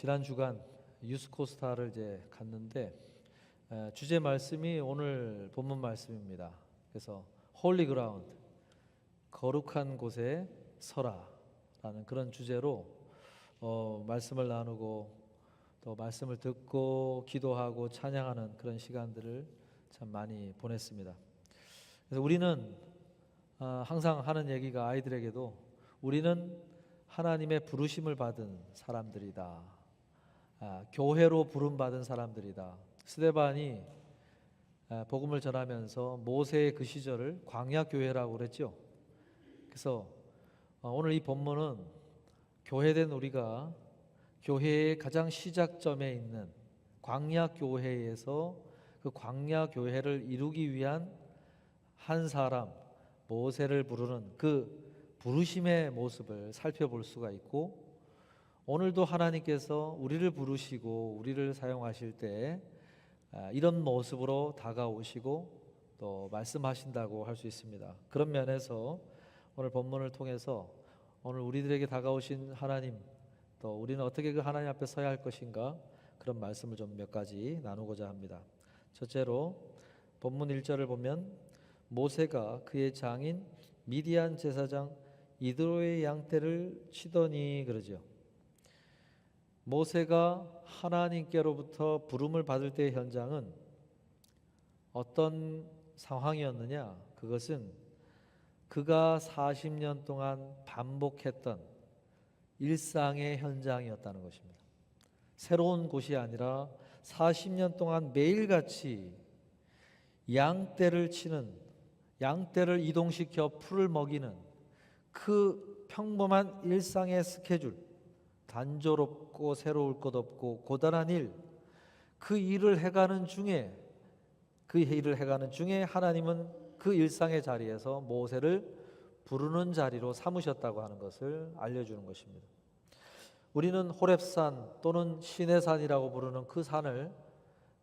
지난 주간 유스코스타를 이제 갔는데 주제 말씀이 오늘 본문 말씀입니다. 그래서 홀리 그라운드, 거룩한 곳에 서라라는 그런 주제로 말씀을 나누고 또 말씀을 듣고 기도하고 찬양하는 그런 시간들을 참 많이 보냈습니다. 그래서 우리는 항상 하는 얘기가 아이들에게도 우리는 하나님의 부르심을 받은 사람들이다. 교회로 부름받은 사람들이다. 스데반이 복음을 전하면서 모세의 그 시절을 광야교회라고 그랬죠. 그래서 오늘 이 본문은 교회된 우리가 교회의 가장 시작점에 있는 광야교회에서 그 광야교회를 이루기 위한 한 사람 모세를 부르는 그 부르심의 모습을 살펴볼 수가 있고, 오늘도 하나님께서 우리를 부르시고 우리를 사용하실 때 이런 모습으로 다가오시고 또 말씀하신다고 할 수 있습니다. 그런 면에서 오늘 본문을 통해서 오늘 우리들에게 다가오신 하나님, 또 우리는 어떻게 그 하나님 앞에 서야 할 것인가, 그런 말씀을 좀 몇 가지 나누고자 합니다. 첫째로 본문 1절을 보면 모세가 그의 장인 미디안 제사장 이드로의 양떼를 치더니 그러죠. 모세가 하나님께로부터 부름을 받을 때의 현장은 어떤 상황이었느냐? 그것은 그가 40년 동안 반복했던 일상의 현장이었다는 것입니다. 새로운 곳이 아니라 40년 동안 매일같이 양떼를 치는, 양떼를 이동시켜 풀을 먹이는 그 평범한 일상의 스케줄, 단조롭고 새로울 것 없고 고단한 일, 그 일을 해가는 중에 하나님은 그 일상의 자리에서 모세를 부르는 자리로 삼으셨다고 하는 것을 알려주는 것입니다. 우리는 호렙산 또는 시내산이라고 부르는 그 산을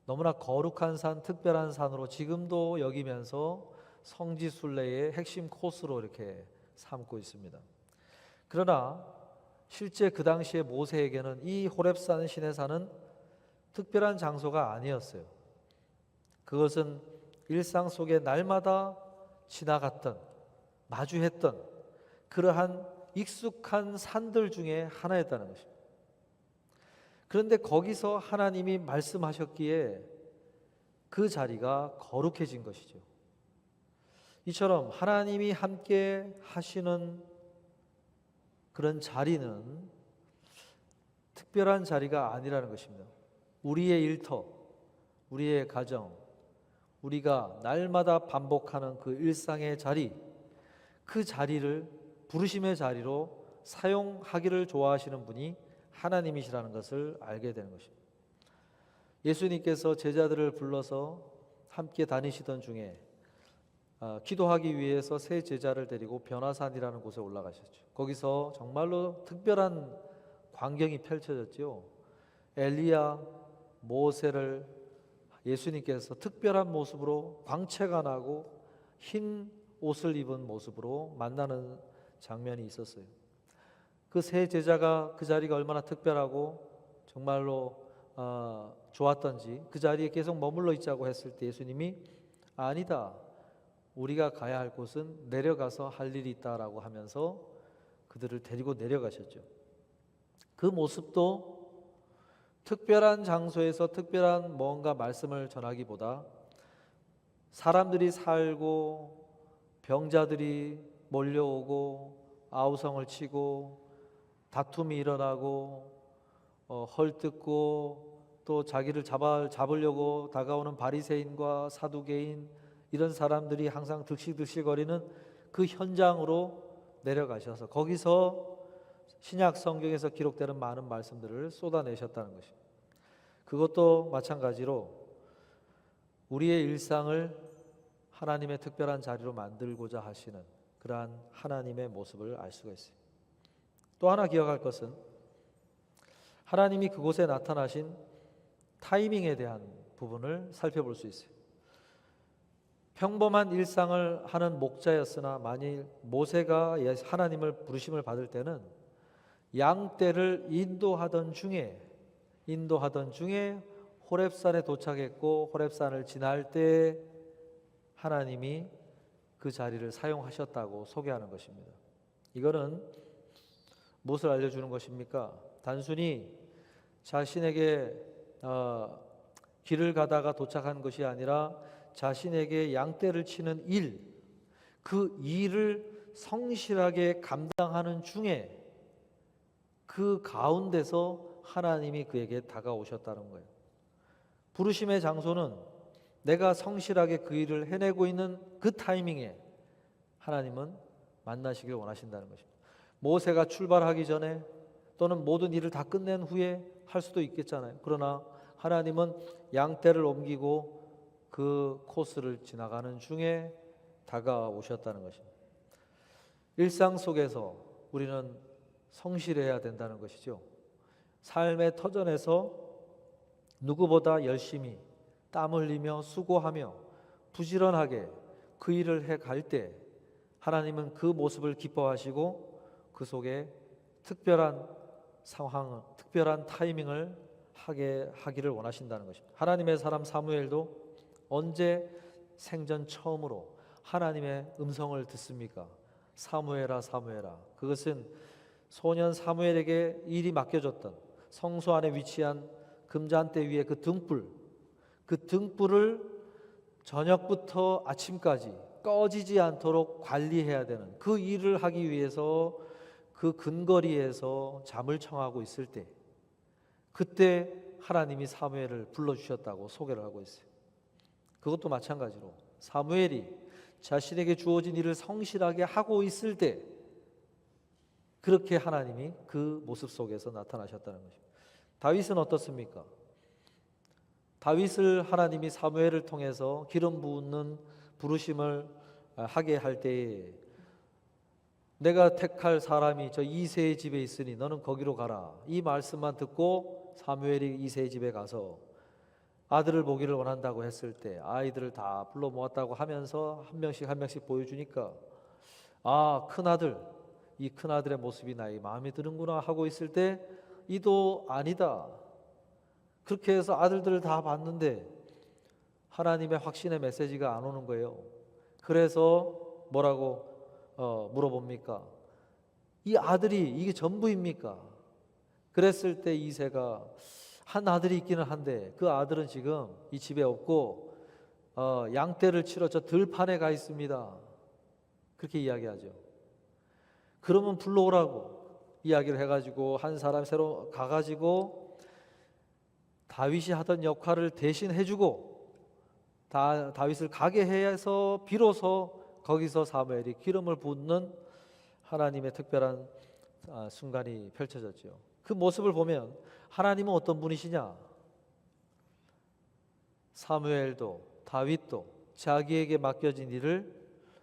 너무나 거룩한 산, 특별한 산으로 지금도 여기면서 성지순례의 핵심 코스로 이렇게 삼고 있습니다. 그러나 실제 그 당시에 모세에게는 이 호렙산 시내산은 특별한 장소가 아니었어요. 그것은 일상 속에 날마다 지나갔던, 마주했던 그러한 익숙한 산들 중에 하나였다는 것입니다. 그런데 거기서 하나님이 말씀하셨기에 그 자리가 거룩해진 것이죠. 이처럼 하나님이 함께 하시는 그런 자리는 특별한 자리가 아니라는 것입니다. 우리의 일터, 우리의 가정, 우리가 날마다 반복하는 그 일상의 자리, 그 자리를 부르심의 자리로 사용하기를 좋아하시는 분이 하나님이시라는 것을 알게 되는 것입니다. 예수님께서 제자들을 불러서 함께 다니시던 중에 기도하기 위해서 세 제자를 데리고 변화산이라는 곳에 올라가셨죠. 거기서 정말로 특별한 광경이 펼쳐졌죠. 엘리야, 모세를 예수님께서 특별한 모습으로 광채가 나고 흰 옷을 입은 모습으로 만나는 장면이 있었어요. 그 세 제자가 그 자리가 얼마나 특별하고 정말로 좋았던지 그 자리에 계속 머물러 있자고 했을 때 예수님이 아니다, 우리가 가야 할 곳은 내려가서 할 일이 있다라고 하면서 그들을 데리고 내려가셨죠. 그 모습도 특별한 장소에서 특별한 뭔가 말씀을 전하기보다 사람들이 살고 병자들이 몰려오고 아우성을 치고 다툼이 일어나고 헐뜯고 또 자기를 잡으려고 다가오는 바리새인과 사두개인, 이런 사람들이 항상 득실득실거리는 그 현장으로 내려가셔서 거기서 신약 성경에서 기록되는 많은 말씀들을 쏟아내셨다는 것입니다. 그것도 마찬가지로 우리의 일상을 하나님의 특별한 자리로 만들고자 하시는 그러한 하나님의 모습을 알 수가 있어요. 또 하나 기억할 것은 하나님이 그곳에 나타나신 타이밍에 대한 부분을 살펴볼 수 있어요. 평범한 일상을 하는 목자였으나 만일 모세가 하나님을 부르심을 받을 때는 양떼를 인도하던 중에 인도하던 중에 호렙산에 도착했고 호렙산을 지날 때 하나님이 그 자리를 사용하셨다고 소개하는 것입니다. 이거는 무엇을 알려주는 것입니까? 단순히 자신에게 길을 가다가 도착한 것이 아니라 자신에게 양떼를 치는 일, 그 일을 성실하게 감당하는 중에 그 가운데서 하나님이 그에게 다가오셨다는 거예요. 부르심의 장소는 내가 성실하게 그 일을 해내고 있는 그 타이밍에 하나님은 만나시길 원하신다는 것입니다. 모세가 출발하기 전에 또는 모든 일을 다 끝낸 후에 할 수도 있겠잖아요. 그러나 하나님은 양떼를 옮기고 그 코스를 지나가는 중에 다가오셨다는 것입니다. 일상 속에서 우리는 성실해야 된다는 것이죠. 삶의 터전에서 누구보다 열심히 땀 흘리며 수고하며 부지런하게 그 일을 해갈 때 하나님은 그 모습을 기뻐하시고 그 속에 특별한 상황, 특별한 타이밍을 하기를 원하신다는 것입니다. 하나님의 사람 사무엘도 언제 생전 처음으로 하나님의 음성을 듣습니까? 사무엘아 사무엘아. 그것은 소년 사무엘에게 일이 맡겨졌던 성소 안에 위치한 금잔대 위에 그 등불을 저녁부터 아침까지 꺼지지 않도록 관리해야 되는 그 일을 하기 위해서 그 근거리에서 잠을 청하고 있을 때 그때 하나님이 사무엘을 불러주셨다고 소개를 하고 있어요. 그것도 마찬가지로 사무엘이 자신에게 주어진 일을 성실하게 하고 있을 때 그렇게 하나님이 그 모습 속에서 나타나셨다는 것입니다. 다윗은 어떻습니까? 다윗을 하나님이 사무엘을 통해서 기름 붓는 부르심을 하게 할 때에 내가 택할 사람이 저 이새의 집에 있으니 너는 거기로 가라. 이 말씀만 듣고 사무엘이 이새의 집에 가서 아들을 보기를 원한다고 했을 때 아이들을 다 불러 모았다고 하면서 한 명씩 보여주니까 큰아들, 이 큰아들의 모습이 나의 마음에 드는구나 하고 있을 때 이도 아니다. 그렇게 해서 아들들을 다 봤는데 하나님의 확신의 메시지가 안 오는 거예요. 그래서 뭐라고 물어봅니까? 이 아들이 이게 전부입니까? 그랬을 때 이새가 한 아들이 있기는 한데 그 아들은 지금 이 집에 없고 양떼를 치러 저 들판에 가 있습니다. 그렇게 이야기하죠. 그러면 불러오라고 이야기를 해가지고 한 사람 새로 가가지고 다윗이 하던 역할을 대신 해주고 다윗을 가게 해서 비로소 거기서 사무엘이 기름을 붓는 하나님의 특별한 순간이 펼쳐졌죠. 그 모습을 보면 하나님은 어떤 분이시냐? 사무엘도 다윗도 자기에게 맡겨진 일을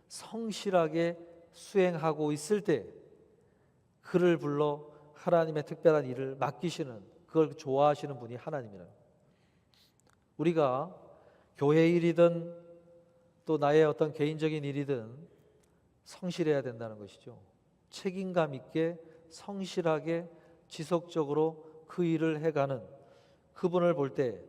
성실하게 수행하고 있을 때 그를 불러 하나님의 특별한 일을 맡기시는, 그걸 좋아하시는 분이 하나님이라는 거예요. 우리가 교회 일이든 또 나의 어떤 개인적인 일이든 성실해야 된다는 것이죠. 책임감 있게 성실하게 지속적으로 그 일을 해가는 그분을 볼 때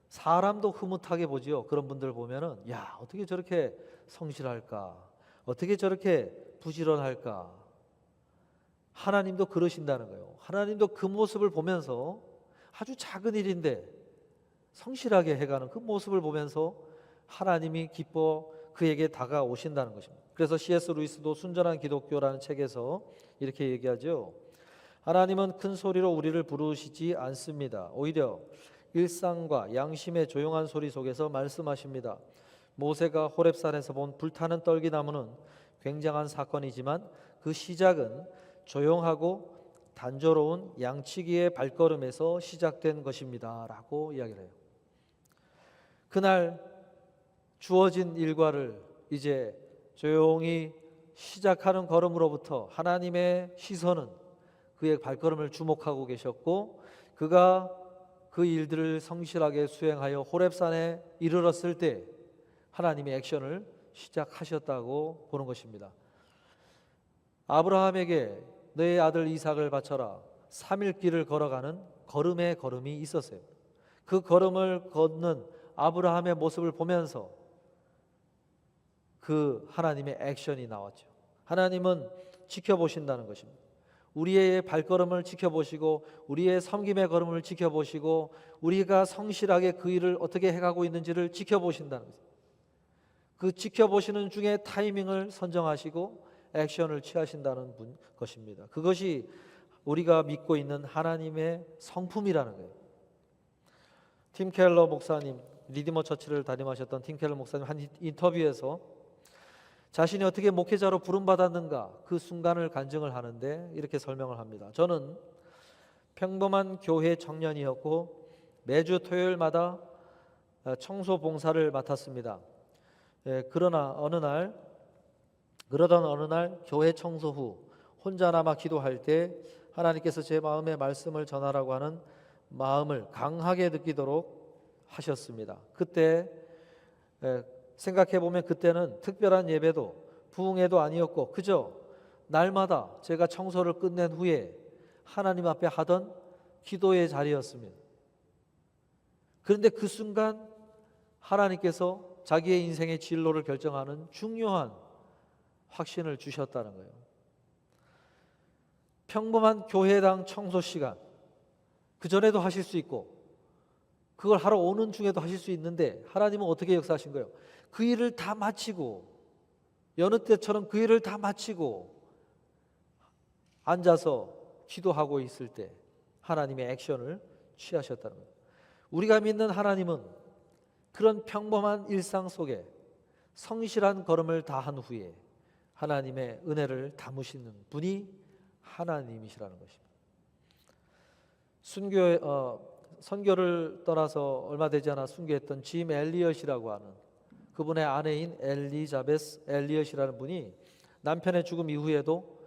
사람도 흐뭇하게 보지요. 그런 분들 보면은 야, 어떻게 저렇게 성실할까? 어떻게 저렇게 부지런할까? 하나님도 그러신다는 거예요. 하나님도 그 모습을 보면서 아주 작은 일인데 성실하게 해가는 그 모습을 보면서 하나님이 기뻐 그에게 다가오신다는 것입니다. 그래서 C.S. 루이스도 순전한 기독교라는 책에서 이렇게 얘기하죠. 하나님은 큰 소리로 우리를 부르시지 않습니다. 오히려 일상과 양심의 조용한 소리 속에서 말씀하십니다. 모세가 호렙산에서 본 불타는 떨기나무는 굉장한 사건이지만 그 시작은 조용하고 단조로운 양치기의 발걸음에서 시작된 것입니다. 라고 이야기를 해요. 그날 주어진 일과를 이제 조용히 시작하는 걸음으로부터 하나님의 시선은 그의 발걸음을 주목하고 계셨고 그가 그 일들을 성실하게 수행하여 호렙산에 이르렀을 때 하나님의 액션을 시작하셨다고 보는 것입니다. 아브라함에게 너의 아들 이삭을 바쳐라 3일 길을 걸어가는 걸음의 걸음이 있었어요. 그 걸음을 걷는 아브라함의 모습을 보면서 그 하나님의 액션이 나왔죠. 하나님은 지켜보신다는 것입니다. 우리의 발걸음을 지켜보시고 우리의 섬김의 걸음을 지켜보시고 우리가 성실하게 그 일을 어떻게 해가고 있는지를 지켜보신다는 것입니다. 그 지켜보시는 중에 타이밍을 선정하시고 액션을 취하신다는 것입니다. 그것이 우리가 믿고 있는 하나님의 성품이라는 거예요. 팀 켈러 목사님, 리디머 처치를 담임하셨던 팀 켈러 목사님 한 인터뷰에서 자신이 어떻게 목회자로 부름받았는가 그 순간을 간증을 하는데 이렇게 설명을 합니다. 저는 평범한 교회 청년이었고 매주 토요일마다 청소 봉사를 맡았습니다. 그러던 어느 날 교회 청소 후 혼자나마 기도할 때 하나님께서 제 마음에 말씀을 전하라고 하는 마음을 강하게 느끼도록 하셨습니다. 그때 생각해 보면 그때는 특별한 예배도 부흥회도 아니었고 그저 날마다 제가 청소를 끝낸 후에 하나님 앞에 하던 기도의 자리였습니다. 그런데 그 순간 하나님께서 자기의 인생의 진로를 결정하는 중요한 확신을 주셨다는 거예요. 평범한 교회당 청소 시간 그전에도 하실 수 있고 그걸 하러 오는 중에도 하실 수 있는데 하나님은 어떻게 역사하신 거예요? 그 일을 다 마치고 여느 때처럼 그 일을 다 마치고 앉아서 기도하고 있을 때 하나님의 액션을 취하셨다는 거예요. 우리가 믿는 하나님은 그런 평범한 일상 속에 성실한 걸음을 다한 후에 하나님의 은혜를 담으시는 분이 하나님이시라는 것입니다. 선교를 떠나서 얼마 되지 않아 순교했던 짐 엘리엇이라고 하는 그분의 아내인 엘리자베스 엘리엇이라는 분이 남편의 죽음 이후에도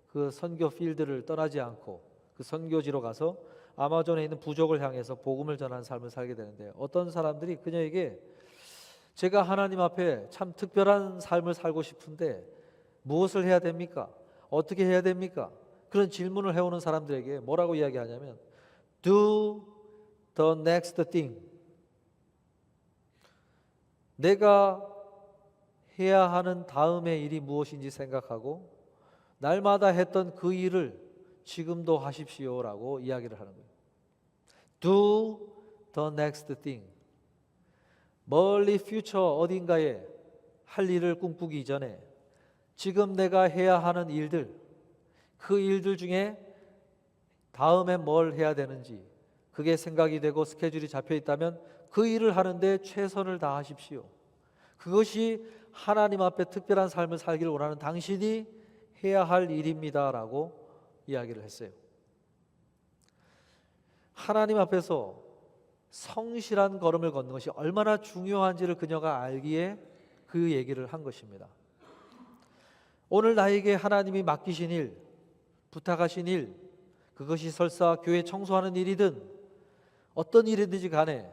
그 선교 필드를 떠나지 않고 그 선교지로 가서 아마존에 있는 부족을 향해서 복음을 전하는 삶을 살게 되는데 어떤 사람들이 그녀에게 제가 하나님 앞에 참 특별한 삶을 살고 싶은데 무엇을 해야 됩니까? 어떻게 해야 됩니까? 그런 질문을 해오는 사람들에게 뭐라고 이야기하냐면 Do the next thing. 내가 해야 하는 다음의 일이 무엇인지 생각하고 날마다 했던 그 일을 지금도 하십시오라고 이야기를 하는 거예요. Do the next thing. 멀리 퓨처 어딘가에 할 일을 꿈꾸기 전에 지금 내가 해야 하는 일들, 그 일들 중에 다음에 뭘 해야 되는지 그게 생각이 되고 스케줄이 잡혀 있다면 그 일을 하는데 최선을 다하십시오. 그것이 하나님 앞에 특별한 삶을 살기를 원하는 당신이 해야 할 일입니다라고 이야기를 했어요. 하나님 앞에서 성실한 걸음을 걷는 것이 얼마나 중요한지를 그녀가 알기에 그 얘기를 한 것입니다. 오늘 나에게 하나님이 맡기신 일, 부탁하신 일, 그것이 설사 교회 청소하는 일이든 어떤 일이든지 간에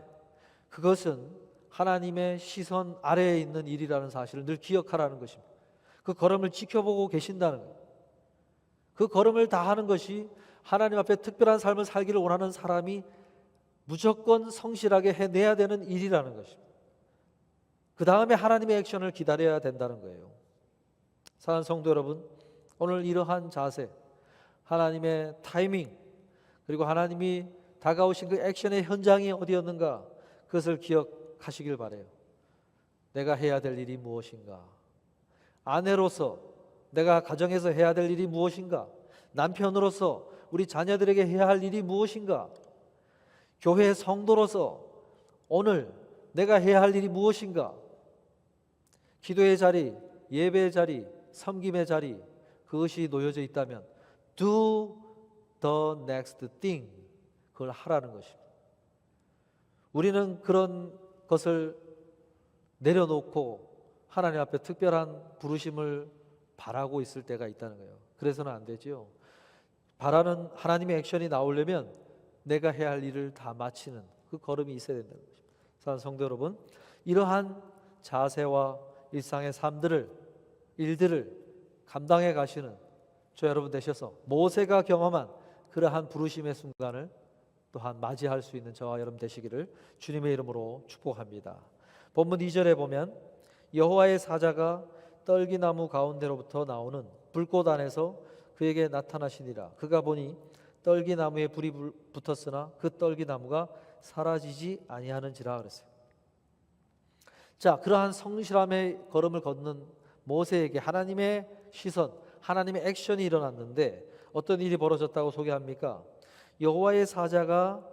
그것은 하나님의 시선 아래에 있는 일이라는 사실을 늘 기억하라는 것입니다. 그 걸음을 지켜보고 계신다는 거예요. 그 걸음을 다하는 것이 하나님 앞에 특별한 삶을 살기를 원하는 사람이 무조건 성실하게 해내야 되는 일이라는 것입니다. 그 다음에 하나님의 액션을 기다려야 된다는 거예요. 사랑하는 성도 여러분, 오늘 이러한 자세, 하나님의 타이밍, 그리고 하나님이 다가오신 그 액션의 현장이 어디였는가, 그것을 기억하시길 바라요. 내가 해야 될 일이 무엇인가? 아내로서 내가 가정에서 해야 될 일이 무엇인가? 남편으로서 우리 자녀들에게 해야 할 일이 무엇인가? 교회 성도로서 오늘 내가 해야 할 일이 무엇인가? 기도의 자리, 예배의 자리, 섬김의 자리, 그것이 놓여져 있다면 Do the next thing, 그걸 하라는 것입니다. 우리는 그런 것을 내려놓고 하나님 앞에 특별한 부르심을 바라고 있을 때가 있다는 거예요. 그래서는 안 되지요. 바라는 하나님의 액션이 나오려면 내가 해야 할 일을 다 마치는 그 걸음이 있어야 된다는 것입니다. 사랑하는 성도 여러분, 이러한 자세와 일상의 일들을 감당해 가시는 저 여러분 되셔서 모세가 경험한 그러한 부르심의 순간을 또한 맞이할 수 있는 저와 여러분 되시기를 주님의 이름으로 축복합니다. 본문 2절에 보면 여호와의 사자가 떨기나무 가운데로부터 나오는 불꽃 안에서 그에게 나타나시니라. 그가 보니 떨기나무에 불이 붙었으나 그 떨기나무가 사라지지 아니하는지라 그랬어요. 자, 그러한 성실함의 걸음을 걷는 모세에게 하나님의 시선, 하나님의 액션이 일어났는데 어떤 일이 벌어졌다고 소개합니까? 여호와의 사자가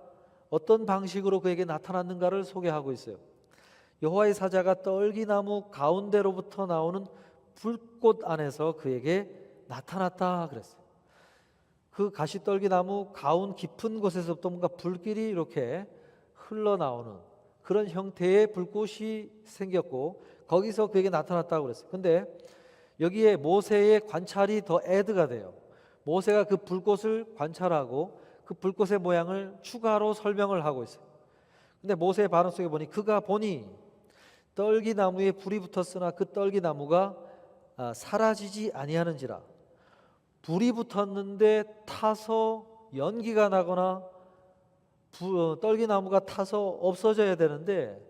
어떤 방식으로 그에게 나타났는가를 소개하고 있어요. 여호와의 사자가 떨기나무 가운데로부터 나오는 불꽃 안에서 그에게 나타났다 그랬어요. 그 가시떨기나무 가운 깊은 곳에서부터 뭔가 불길이 이렇게 흘러나오는 그런 형태의 불꽃이 생겼고 거기서 그에게 나타났다고 그랬어요. 근데 여기에 모세의 관찰이 더 애드가 돼요. 모세가 그 불꽃을 관찰하고 그 불꽃의 모양을 추가로 설명을 하고 있어요. 근데 모세의 발언 속에 보니 그가 보니 떨기나무에 불이 붙었으나 그 떨기나무가 사라지지 아니하는지라. 불이 붙었는데 타서 연기가 나거나 떨기나무가 타서 없어져야 되는데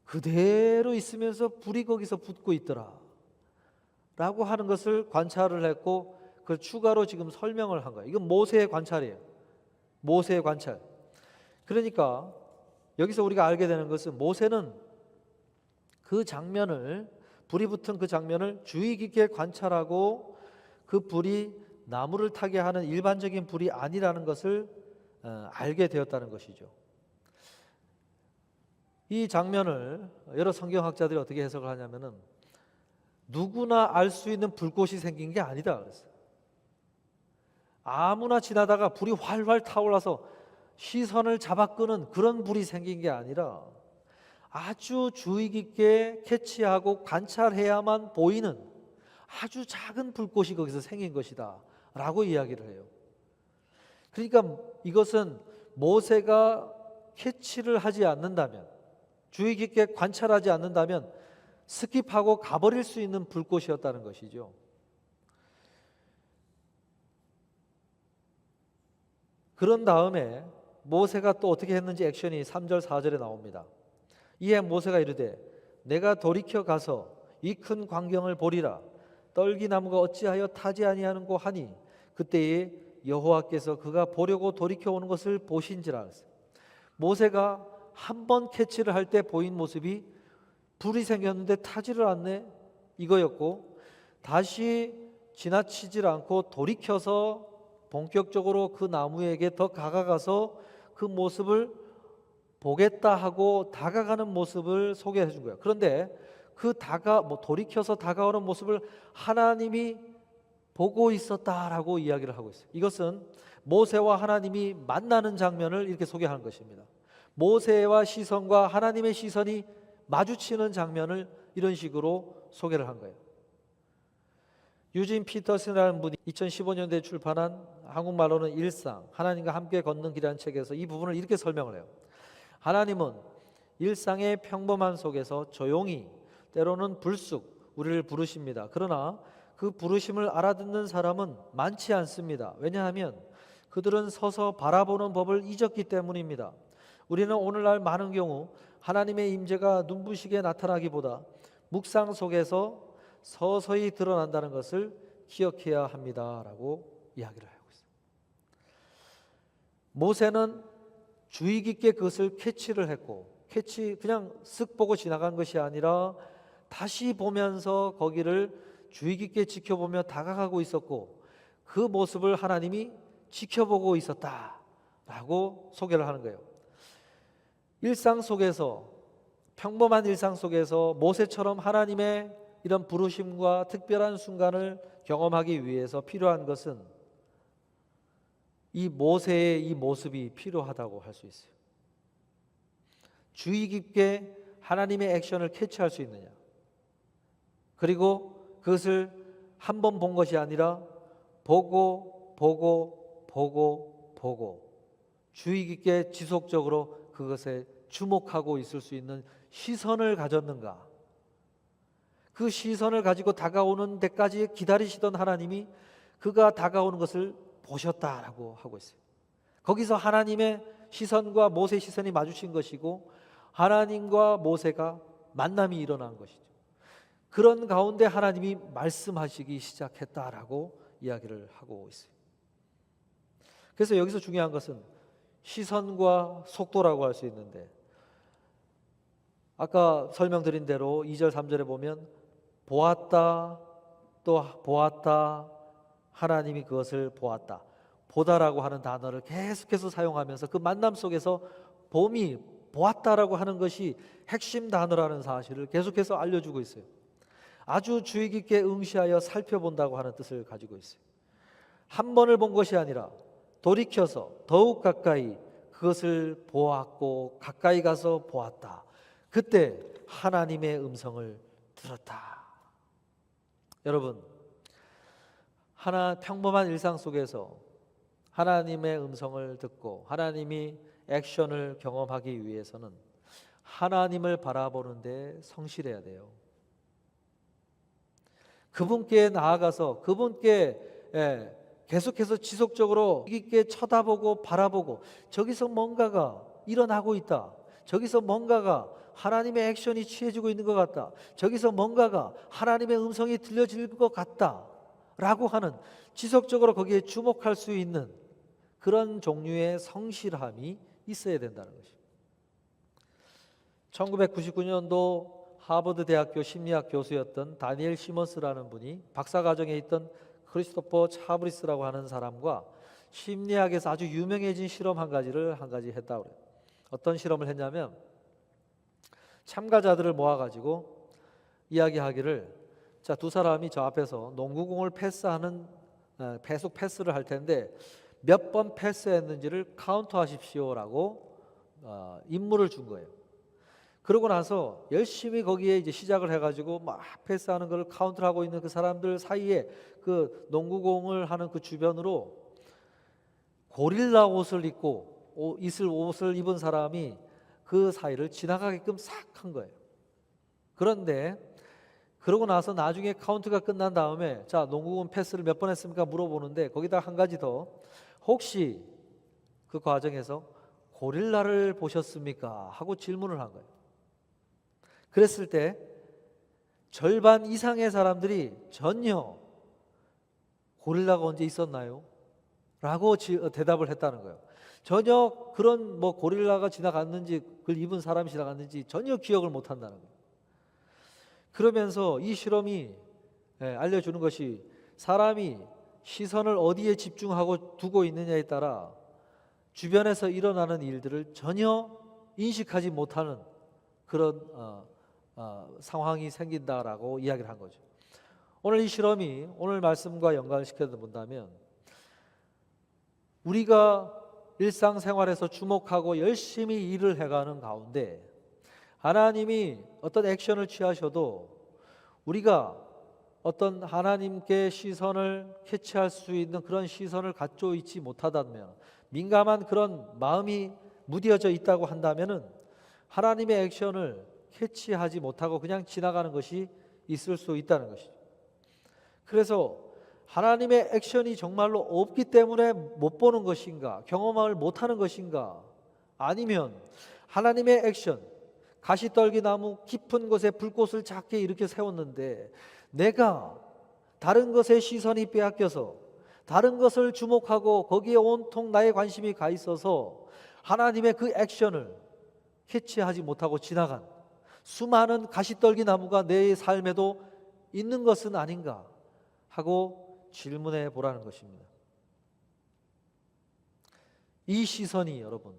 그대로 있으면서 불이 거기서 붙고 있더라 라고 하는 것을 관찰을 했고 그걸 추가로 지금 설명을 한 거예요. 이건 모세의 관찰이에요. 모세의 관찰. 그러니까 여기서 우리가 알게 되는 것은 모세는 그 장면을, 불이 붙은 그 장면을 주의 깊게 관찰하고 그 불이 나무를 타게 하는 일반적인 불이 아니라는 것을 알게 되었다는 것이죠. 이 장면을 여러 성경학자들이 어떻게 해석을 하냐면은 누구나 알 수 있는 불꽃이 생긴 게 아니다 그랬어요. 아무나 지나다가 불이 활활 타올라서 시선을 잡아끄는 그런 불이 생긴 게 아니라 아주 주의 깊게 캐치하고 관찰해야만 보이는 아주 작은 불꽃이 거기서 생긴 것이다 라고 이야기를 해요. 그러니까 이것은 모세가 캐치를 하지 않는다면, 주의 깊게 관찰하지 않는다면 스킵하고 가버릴 수 있는 불꽃이었다는 것이죠. 그런 다음에 모세가 또 어떻게 했는지 액션이 3절 4절에 나옵니다. 이에 모세가 이르되 내가 돌이켜 가서 이 큰 광경을 보리라. 떨기나무가 어찌하여 타지 아니하는고 하니 그때에 여호와께서 그가 보려고 돌이켜 오는 것을 보신지라. 모세가 한 번 캐치를 할 때 보인 모습이 불이 생겼는데 타지를 않네 이거였고, 다시 지나치질 않고 돌이켜서 본격적으로 그 나무에게 더 다가가서 그 모습을 보겠다 하고 다가가는 모습을 소개해 준 거예요. 그런데 그 돌이켜서 다가오는 모습을 하나님이 보고 있었다라고 이야기를 하고 있어요. 이것은 모세와 하나님이 만나는 장면을 이렇게 소개하는 것입니다. 모세와 시선과 하나님의 시선이 마주치는 장면을 이런 식으로 소개를 한 거예요. 유진 피터슨이라는 분이 2015년도에 출판한 한국말로는 일상, 하나님과 함께 걷는 길이라는 책에서 이 부분을 이렇게 설명을 해요. 하나님은 일상의 평범한 속에서 조용히, 때로는 불쑥 우리를 부르십니다. 그러나 그 부르심을 알아듣는 사람은 많지 않습니다. 왜냐하면 그들은 서서 바라보는 법을 잊었기 때문입니다. 우리는 오늘날 많은 경우 하나님의 임재가 눈부시게 나타나기보다 묵상 속에서 서서히 드러난다는 것을 기억해야 합니다라고 이야기를 하고 있습니다. 모세는 주의 깊게 그것을 캐치를 했고, 그냥 쓱 보고 지나간 것이 아니라 다시 보면서 거기를 주의 깊게 지켜보며 다가가고 있었고, 그 모습을 하나님이 지켜보고 있었다라고 소개를 하는 거예요. 일상 속에서, 평범한 일상 속에서 모세처럼 하나님의 이런 부르심과 특별한 순간을 경험하기 위해서 필요한 것은 이 모세의 이 모습이 필요하다고 할 수 있어요. 주의 깊게 하나님의 액션을 캐치할 수 있느냐, 그리고 그것을 한 번 본 것이 아니라 보고 주의 깊게 지속적으로 그것에 주목하고 있을 수 있는 시선을 가졌는가. 그 시선을 가지고 다가오는 데까지 기다리시던 하나님이 그가 다가오는 것을 보셨다라고 하고 있어요. 거기서 하나님의 시선과 모세 시선이 마주친 것이고 하나님과 모세가 만남이 일어난 것이죠. 그런 가운데 하나님이 말씀하시기 시작했다라고 이야기를 하고 있어요. 그래서 여기서 중요한 것은 시선과 속도라고 할 수 있는데, 아까 설명드린 대로 2절 3절에 보면 보았다, 또 보았다, 하나님이 그것을 보았다, 보다라고 하는 단어를 계속해서 사용하면서 그 만남 속에서 봄이 보았다라고 하는 것이 핵심 단어라는 사실을 계속해서 알려주고 있어요. 아주 주의 깊게 응시하여 살펴본다고 하는 뜻을 가지고 있어요. 한 번을 본 것이 아니라 돌이켜서 더욱 가까이 그것을 보았고 가까이 가서 보았다. 그때 하나님의 음성을 들었다. 여러분, 평범한 일상 속에서 하나님의 음성을 듣고 하나님이 액션을 경험하기 위해서는 하나님을 바라보는데 성실해야 돼요. 그분께 나아가서 그분께 계속해서 지속적으로 깊게 쳐다보고 바라보고, 저기서 뭔가가 일어나고 있다, 저기서 뭔가가 하나님의 액션이 취해지고 있는 것 같다, 저기서 뭔가가 하나님의 음성이 들려질 것 같다 라고 하는, 지속적으로 거기에 주목할 수 있는 그런 종류의 성실함이 있어야 된다는 것입니다. 1999년도 하버드 대학교 심리학 교수였던 다니엘 시몬스라는 분이 박사과정에 있던 크리스토퍼 차브리스라고 하는 사람과 심리학에서 아주 유명해진 실험 한 가지 했다고 그래요. 어떤 실험을 했냐면, 참가자들을 모아가지고 이야기하기를, 자, 두 사람이 저 앞에서 농구공을 계속 패스를 할 텐데 몇 번 패스했는지를 카운트하십시오라고 임무를 준 거예요. 그러고 나서 열심히 거기에 이제 시작을 해가지고 막 패스하는 걸 카운트를 하고 있는 그 사람들 사이에 그 농구공을 하는 그 주변으로 고릴라 옷을 옷을 입은 사람이 그 사이를 지나가게끔 싹 한 거예요. 그런데 그러고 나서 나중에 카운트가 끝난 다음에, 자, 농구공 패스를 몇 번 했습니까? 물어보는데 거기다 한 가지 더, 혹시 그 과정에서 고릴라를 보셨습니까? 하고 질문을 한 거예요. 그랬을 때 절반 이상의 사람들이 전혀 고릴라가 언제 있었나요? 라고 대답을 했다는 거예요. 전혀 그런 고릴라가 지나갔는지, 그걸 입은 사람이 지나갔는지 전혀 기억을 못 한다는 거예요. 그러면서 이 실험이 알려주는 것이, 사람이 시선을 어디에 집중하고 두고 있느냐에 따라 주변에서 일어나는 일들을 전혀 인식하지 못하는 그런 상황이 생긴다라고 이야기를 한 거죠. 오늘 이 실험이 오늘 말씀과 연관을 시켜 본다면, 우리가 일상생활에서 주목하고 열심히 일을 해가는 가운데 하나님이 어떤 액션을 취하셔도 우리가 어떤 하나님께 시선을 캐치할 수 있는 그런 시선을 갖고 있지 못하다면, 민감한 그런 마음이 무뎌져 있다고 한다면은 하나님의 액션을 캐치하지 못하고 그냥 지나가는 것이 있을 수 있다는 것이죠. 그래서 하나님의 액션이 정말로 없기 때문에 못 보는 것인가, 경험을 못하는 것인가, 아니면 하나님의 액션, 가시떨기 나무 깊은 곳에 불꽃을 작게 이렇게 세웠는데 내가 다른 것에 시선이 빼앗겨서 다른 것을 주목하고 거기에 온통 나의 관심이 가 있어서 하나님의 그 액션을 캐치하지 못하고 지나간 수많은 가시떨기 나무가 내 삶에도 있는 것은 아닌가 하고 질문해 보라는 것입니다. 이 시선이 여러분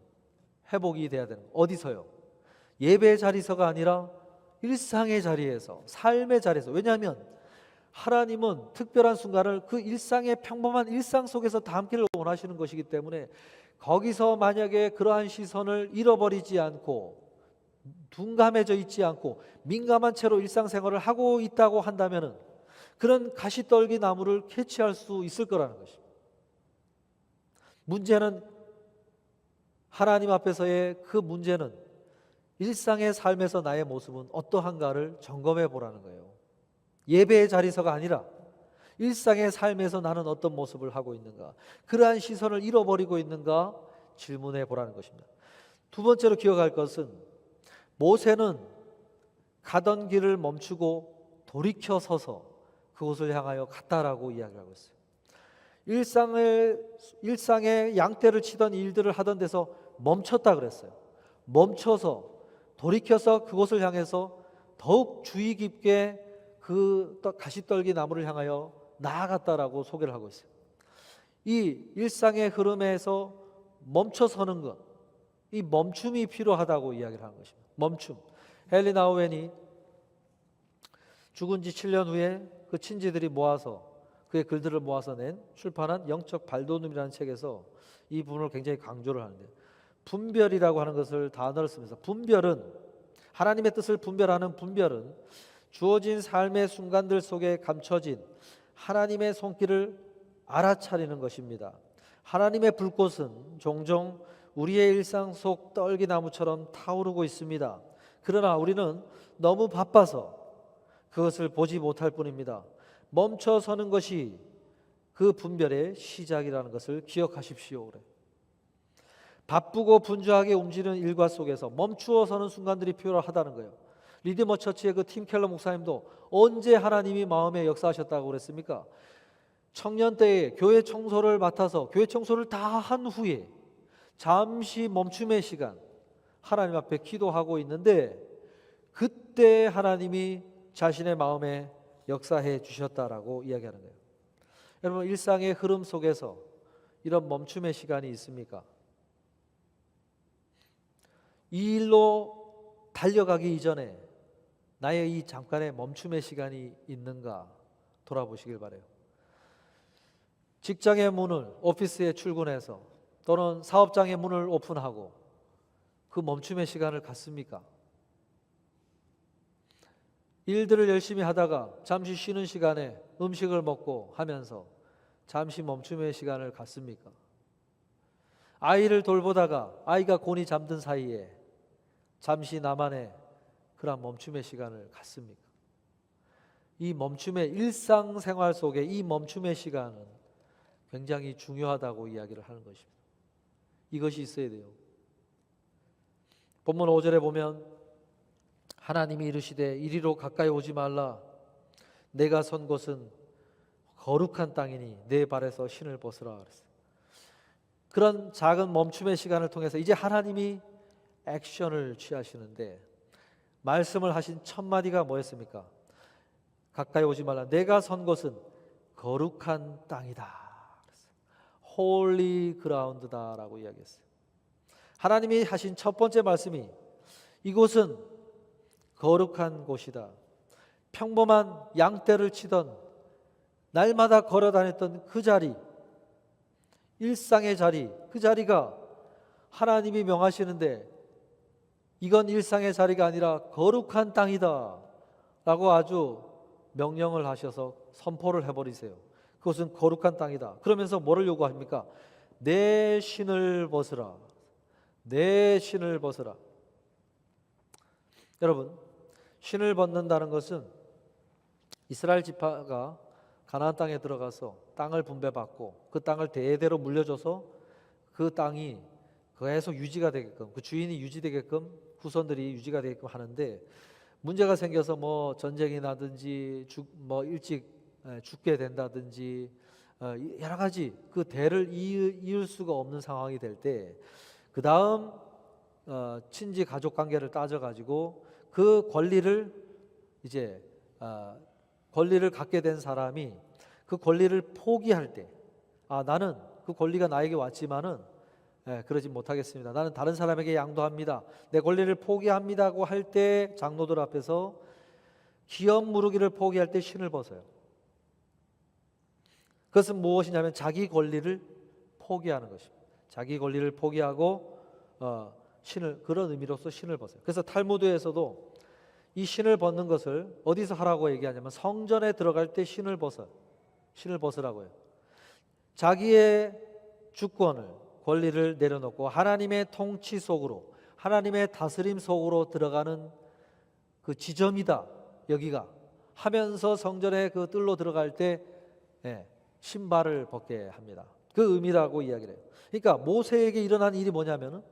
회복이 돼야 되는, 어디서요? 예배의 자리서가 아니라 일상의 자리에서, 삶의 자리에서. 왜냐하면 하나님은 특별한 순간을 그 일상의 평범한 일상 속에서 담기를 원하시는 것이기 때문에, 거기서 만약에 그러한 시선을 잃어버리지 않고 둔감해져 있지 않고 민감한 채로 일상생활을 하고 있다고 한다면은 그런 가시떨기 나무를 캐치할 수 있을 거라는 것입니다. 문제는, 하나님 앞에서의 그 문제는 일상의 삶에서 나의 모습은 어떠한가를 점검해 보라는 거예요. 예배의 자리서가 아니라 일상의 삶에서 나는 어떤 모습을 하고 있는가, 그러한 시선을 잃어버리고 있는가 질문해 보라는 것입니다. 두 번째로 기억할 것은 모세는 가던 길을 멈추고 돌이켜 서서 그곳을 향하여 갔다라고 이야기하고 있어요. 일상의 양떼를 치던 일들을 하던 데서 멈췄다 그랬어요. 멈춰서 돌이켜서 그곳을 향해서 더욱 주의 깊게 그 가시떨기 나무를 향하여 나아갔다라고 소개를 하고 있어요. 이 일상의 흐름에서 멈춰서는 것, 이 멈춤이 필요하다고 이야기를 하는 것입니다. 멈춤. 헨리 나우엔이 죽은 지 7년 후에 그 친지들이 모아서 그의 글들을 모아서 낸 출판한 영적 발돋움이라는 책에서 이 부분을 굉장히 강조를 하는데, 분별이라고 하는 것을 단어를 쓰면서, 분별은 하나님의 뜻을 분별하는 분별은 주어진 삶의 순간들 속에 감춰진 하나님의 손길을 알아차리는 것입니다. 하나님의 불꽃은 종종 우리의 일상 속 떨기나무처럼 타오르고 있습니다. 그러나 우리는 너무 바빠서 그것을 보지 못할 뿐입니다. 멈춰서는 것이 그 분별의 시작이라는 것을 기억하십시오. 그래. 바쁘고 분주하게 움직이는 일과 속에서 멈추어 서는 순간들이 필요하다는 거예요. 리디머 처치의 그 팀 켈러 목사님도 언제 하나님이 마음에 역사하셨다고 그랬습니까? 청년 때에 교회 청소를 맡아서 교회 청소를 다 한 후에 잠시 멈춤의 시간, 하나님 앞에 기도하고 있는데 그때 하나님이 자신의 마음에 역사해 주셨다라고 이야기하는 거예요. 여러분, 일상의 흐름 속에서 이런 멈춤의 시간이 있습니까? 이 일로 달려가기 이전에 나의 이 잠깐의 멈춤의 시간이 있는가 돌아보시길 바라요. 직장의 문을, 오피스에 출근해서 또는 사업장의 문을 오픈하고 그 멈춤의 시간을 갖습니까? 일들을 열심히 하다가 잠시 쉬는 시간에 음식을 먹고 하면서 잠시 멈춤의 시간을 갖습니까? 아이를 돌보다가 아이가 곤히 잠든 사이에 잠시 나만의 그런 멈춤의 시간을 갖습니까? 이 멈춤의 일상생활 속에 이 멈춤의 시간은 굉장히 중요하다고 이야기를 하는 것입니다. 이것이 있어야 돼요. 본문 5절에 보면 하나님이 이르시되 이리로 가까이 오지 말라. 내가 선 곳은 거룩한 땅이니 내 발에서 신을 벗으라 그랬어요. 그런 작은 멈춤의 시간을 통해서 이제 하나님이 액션을 취하시는데 말씀을 하신 첫 마디가 뭐였습니까? 가까이 오지 말라. 내가 선 곳은 거룩한 땅이다. 홀리 그라운드다라고 이야기했어요. 하나님이 하신 첫 번째 말씀이 이곳은 거룩한 곳이다. 평범한 양떼를 치던 날마다 걸어 다녔던 그 자리, 일상의 자리, 그 자리가 하나님이 명하시는데 이건 일상의 자리가 아니라 거룩한 땅이다 라고 아주 명령을 하셔서 선포를 해버리세요. 그것은 거룩한 땅이다. 그러면서 뭐를 요구합니까? 내 신을 벗으라. 내 신을 벗으라. 여러분, 신을 벗는다는 것은 이스라엘 지파가 가나안 땅에 들어가서 땅을 분배받고 그 땅을 대대로 물려줘서 그 땅이 계속 유지가 되게끔, 그 주인이 유지되게끔, 후손들이 유지가 되게끔 하는데, 문제가 생겨서 뭐 전쟁이 나든지 일찍 죽게 된다든지 여러 가지 그 대를 이을 수가 없는 상황이 될 때 그 다음 친지 가족 관계를 따져가지고 그 권리를 이제 권리를 갖게 된 사람이 그 권리를 포기할 때, 나는 그 권리가 나에게 왔지만은 그러지 못하겠습니다. 나는 다른 사람에게 양도합니다. 내 권리를 포기합니다고 할 때 장로들 앞에서 기업 무르기를 포기할 때 신을 벗어요. 그것은 무엇이냐면 자기 권리를 포기하는 것입니다. 자기 권리를 포기하고 신을, 그런 의미로서 신을 벗어요. 그래서 탈무드에서도 이 신을 벗는 것을 어디서 하라고 얘기하냐면 성전에 들어갈 때 신을 벗으라고 해요. 자기의 주권을, 권리를 내려놓고 하나님의 통치 속으로, 하나님의 다스림 속으로 들어가는 그 지점이다 여기가 하면서 성전의 그 뜰로 들어갈 때 신발을 벗게 합니다. 그 의미라고 이야기를 해요. 그러니까 모세에게 일어난 일이 뭐냐면은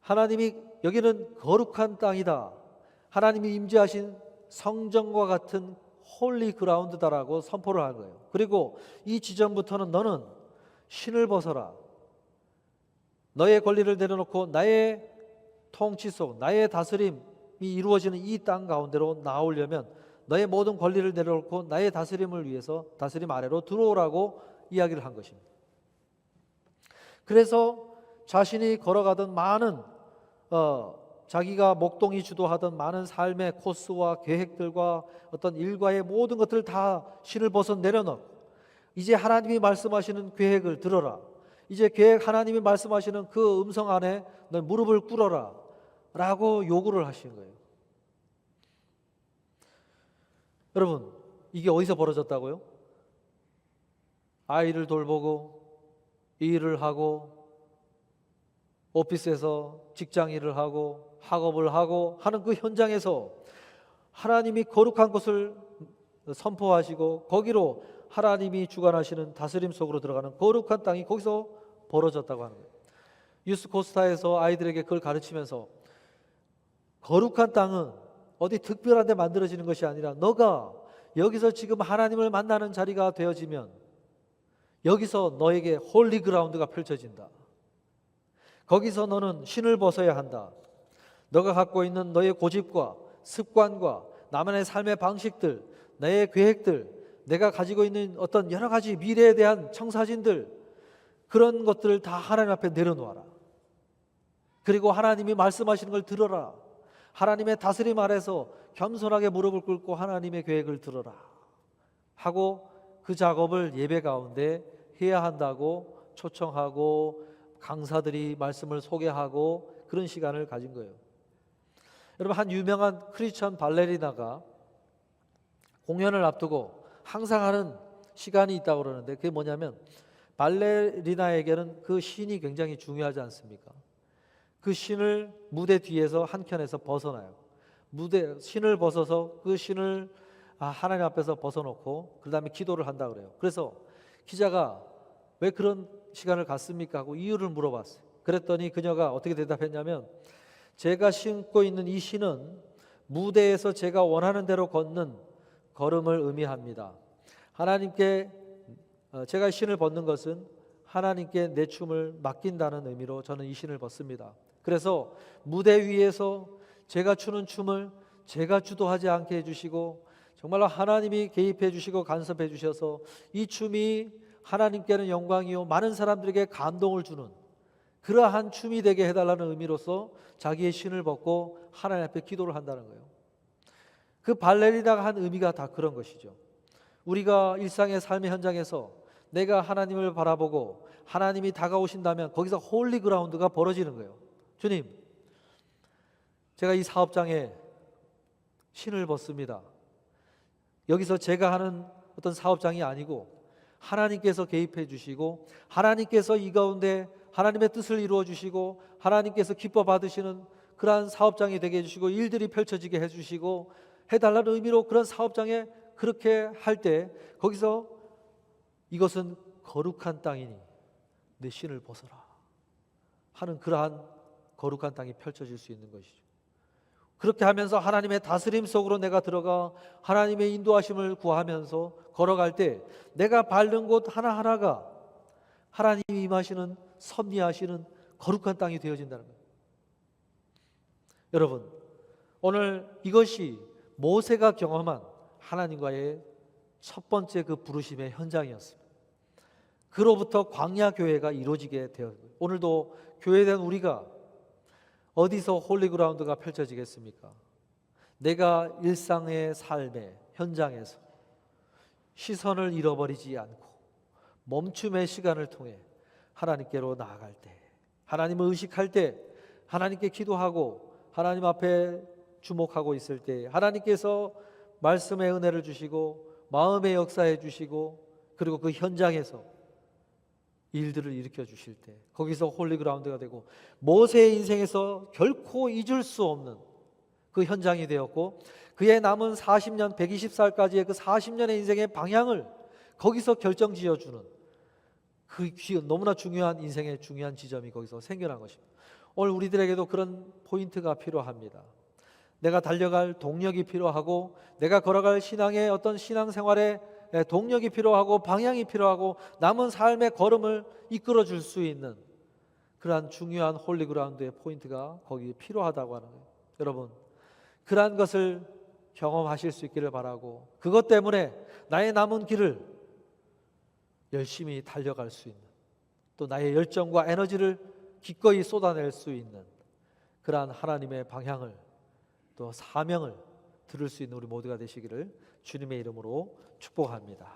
하나님이 여기는 거룩한 땅이다, 하나님이 임재하신 성전과 같은 홀리 그라운드다라고 선포를 한 거예요. 그리고 이 지점부터는 너는 신을 벗어라, 너의 권리를 내려놓고 나의 통치 속, 나의 다스림이 이루어지는 이 땅 가운데로 나오려면 너의 모든 권리를 내려놓고 나의 다스림을 위해서 다스림 아래로 들어오라고 이야기를 한 것입니다. 그래서 자신이 걸어가던 많은 자기가 목동이 주도하던 많은 삶의 코스와 계획들과 어떤 일과의 모든 것들을 다 신을 벗어 내려놓고 이제 하나님이 말씀하시는 계획을 들어라, 이제 계획 하나님이 말씀하시는 그 음성 안에 너 무릎을 꿇어라 라고 요구를 하신 거예요. 여러분, 이게 어디서 벌어졌다고요? 아이를 돌보고 일을 하고 오피스에서 직장 일을 하고 학업을 하고 하는 그 현장에서 하나님이 거룩한 것을 선포하시고 거기로 하나님이 주관하시는 다스림 속으로 들어가는 거룩한 땅이 거기서 벌어졌다고 하는 거예요. 유스코스타에서 아이들에게 그걸 가르치면서 거룩한 땅은 어디 특별한 데 만들어지는 것이 아니라 너가 여기서 지금 하나님을 만나는 자리가 되어지면 여기서 너에게 홀리 그라운드가 펼쳐진다. 거기서 너는 신을 벗어야 한다. 너가 갖고 있는 너의 고집과 습관과 나만의 삶의 방식들, 나의 계획들, 내가 가지고 있는 어떤 여러 가지 미래에 대한 청사진들, 그런 것들을 다 하나님 앞에 내려놓아라. 그리고 하나님이 말씀하시는 걸 들어라. 하나님의 다스림 아래서 겸손하게 무릎을 꿇고 하나님의 계획을 들어라 하고 그 작업을 예배 가운데 해야 한다고 초청하고 강사들이 말씀을 소개하고 그런 시간을 가진 거예요. 여러분, 한 유명한 크리스천 발레리나가 공연을 앞두고 항상 하는 시간이 있다고 그러는데 그게 뭐냐면 발레리나에게는 그 신이 굉장히 중요하지 않습니까? 그 신을 무대 뒤에서 한 켠에서 벗어나요. 신을 벗어서 그 신을 하나님 앞에서 벗어놓고 그 다음에 기도를 한다 그래요. 그래서 기자가 왜 그런 시간을 갖습니까? 하고 이유를 물어봤어요. 그랬더니 그녀가 어떻게 대답했냐면 제가 신고 있는 이 신은 무대에서 제가 원하는 대로 걷는 걸음을 의미합니다. 하나님께 제가 신을 벗는 것은 하나님께 내 춤을 맡긴다는 의미로 저는 이 신을 벗습니다. 그래서 무대 위에서 제가 추는 춤을 제가 주도하지 않게 해주시고 정말로 하나님이 개입해 주시고 간섭해 주셔서 이 춤이 하나님께는 영광이요 많은 사람들에게 감동을 주는 그러한 춤이 되게 해달라는 의미로서 자기의 신을 벗고 하나님 앞에 기도를 한다는 거예요. 그 발레리나가 한 의미가 다 그런 것이죠. 우리가 일상의 삶의 현장에서 내가 하나님을 바라보고 하나님이 다가오신다면 거기서 홀리 그라운드가 벌어지는 거예요. 주님, 제가 이 사업장에 신을 벗습니다. 여기서 제가 하는 어떤 사업장이 아니고 하나님께서 개입해 주시고 하나님께서 이 가운데 하나님의 뜻을 이루어 주시고 하나님께서 기뻐 받으시는 그러한 사업장이 되게 해주시고 일들이 펼쳐지게 해주시고 해달라는 의미로 그런 사업장에 그렇게 할 때 거기서 이것은 거룩한 땅이니 내 신을 벗어라 하는 그러한 거룩한 땅이 펼쳐질 수 있는 것이죠. 그렇게 하면서 하나님의 다스림 속으로 내가 들어가 하나님의 인도하심을 구하면서 걸어갈 때 내가 밟는 곳 하나하나가 하나님이 임하시는 섭리하시는 거룩한 땅이 되어진다는 거예요. 여러분, 오늘 이것이 모세가 경험한 하나님과의 첫 번째 그 부르심의 현장이었습니다. 그로부터 광야 교회가 이루어지게 되었고요. 오늘도 교회된 우리가 어디서 홀리그라운드가 펼쳐지겠습니까? 내가 일상의 삶의 현장에서 시선을 잃어버리지 않고 멈춤의 시간을 통해 하나님께로 나아갈 때, 하나님을 의식할 때, 하나님께 기도하고 하나님 앞에 주목하고 있을 때 하나님께서 말씀의 은혜를 주시고 마음의 역사해 주시고 그리고 그 현장에서 일들을 일으켜 주실 때 거기서 홀리그라운드가 되고 모세의 인생에서 결코 잊을 수 없는 그 현장이 되었고 그의 남은 40년 120살까지의 그 40년의 인생의 방향을 거기서 결정지어주는 너무나 중요한 인생의 중요한 지점이 거기서 생겨난 것입니다. 오늘 우리들에게도 그런 포인트가 필요합니다. 내가 달려갈 동력이 필요하고 내가 걸어갈 신앙의 어떤 신앙생활의 동력이 필요하고 방향이 필요하고 남은 삶의 걸음을 이끌어 줄 수 있는 그러한 중요한 홀리그라운드의 포인트가 거기 필요하다고 하는 거예요. 여러분, 그러한 것을 경험하실 수 있기를 바라고 그것 때문에 나의 남은 길을 열심히 달려갈 수 있는 또 나의 열정과 에너지를 기꺼이 쏟아낼 수 있는 그러한 하나님의 방향을 또 사명을 들을 수 있는 우리 모두가 되시기를 주님의 이름으로 축복합니다.